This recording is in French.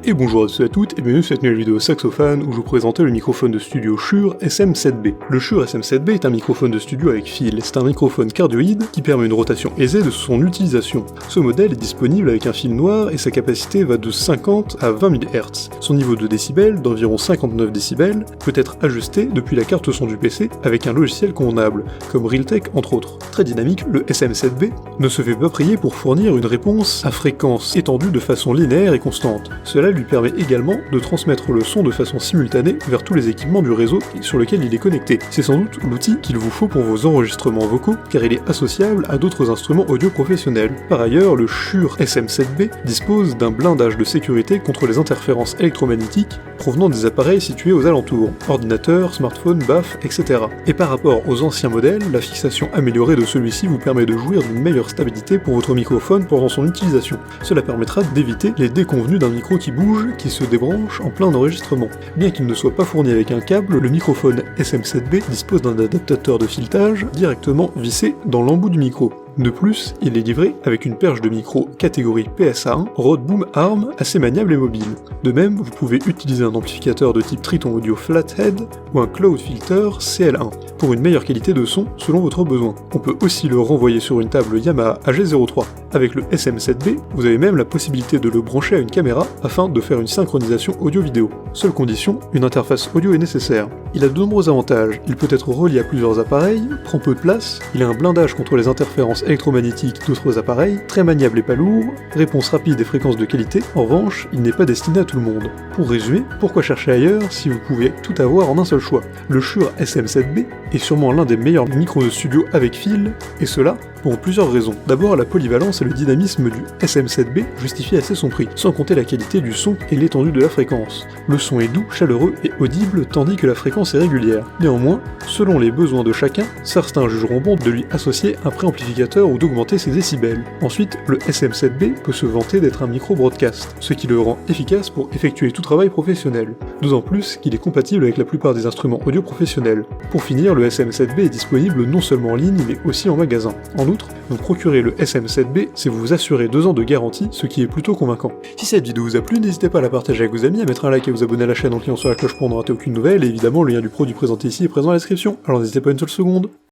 Et bonjour à tous et à toutes, et bienvenue sur cette nouvelle vidéo Saxophone où je vous présentais le microphone de studio Shure SM7B. Le Shure SM7B est un microphone de studio avec fil, c'est un microphone cardioïde qui permet une rotation aisée de son utilisation. Ce modèle est disponible avec un fil noir et sa capacité va de 50 à 20 000 Hz. Son niveau de décibels, d'environ 59 décibels, peut être ajusté depuis la carte son du PC avec un logiciel convenable, comme Realtek entre autres. Très dynamique, le SM7B ne se fait pas prier pour fournir une réponse à fréquence étendue de façon linéaire et constante. Cela lui permet également de transmettre le son de façon simultanée vers tous les équipements du réseau sur lequel il est connecté. C'est sans doute l'outil qu'il vous faut pour vos enregistrements vocaux, car il est associable à d'autres instruments audio professionnels. Par ailleurs, le Shure SM7B dispose d'un blindage de sécurité contre les interférences électromagnétiques provenant des appareils situés aux alentours, ordinateurs, smartphones, baffes, etc. Et par rapport aux anciens modèles, la fixation améliorée de celui-ci vous permet de jouir d'une meilleure stabilité pour votre microphone pendant son utilisation. Cela permettra d'éviter les déconvenues d'un micro qui bouge, qui se débranche en plein enregistrement. Bien qu'il ne soit pas fourni avec un câble, le microphone SM7B dispose d'un adaptateur de filetage directement vissé dans l'embout du micro. De plus, il est livré avec une perche de micro catégorie PSA1 Rode Boom Arm assez maniable et mobile. De même, vous pouvez utiliser un amplificateur de type Triton Audio Flathead ou un Cloud Filter CL1 pour une meilleure qualité de son selon votre besoin. On peut aussi le renvoyer sur une table Yamaha AG03. Avec le SM7B, vous avez même la possibilité de le brancher à une caméra afin de faire une synchronisation audio-vidéo. Seule condition, une interface audio est nécessaire. Il a de nombreux avantages, il peut être relié à plusieurs appareils, prend peu de place, il a un blindage contre les interférences électromagnétiques d'autres appareils, très maniable et pas lourd, réponse rapide et fréquence de qualité, en revanche, il n'est pas destiné à tout le monde. Pour résumer, pourquoi chercher ailleurs si vous pouvez tout avoir en un seul choix? Le Shure SM7B est sûrement l'un des meilleurs micros de studio avec fil, et cela pour plusieurs raisons. D'abord, la polyvalence et le dynamisme du SM7B justifient assez son prix, sans compter la qualité du son et l'étendue de la fréquence. Le son est doux, chaleureux et audible, tandis que la fréquence est régulière. Néanmoins, selon les besoins de chacun, certains jugeront bon de lui associer un préamplificateur ou d'augmenter ses décibels. Ensuite, le SM7B peut se vanter d'être un micro broadcast, ce qui le rend efficace pour effectuer tout travail professionnel. D'autant plus qu'il est compatible avec la plupart des instruments audio professionnels. Pour finir, le SM7B est disponible non seulement en ligne, mais aussi en magasin. En outre, vous procurez le SM7B, c'est vous assurer 2 ans de garantie, ce qui est plutôt convaincant. Si cette vidéo vous a plu, n'hésitez pas à la partager avec vos amis, à mettre un like et à vous abonner à la chaîne en cliquant sur la cloche pour ne rater aucune nouvelle, et évidemment le lien du produit présenté ici est présent dans la description, alors n'hésitez pas une seule seconde.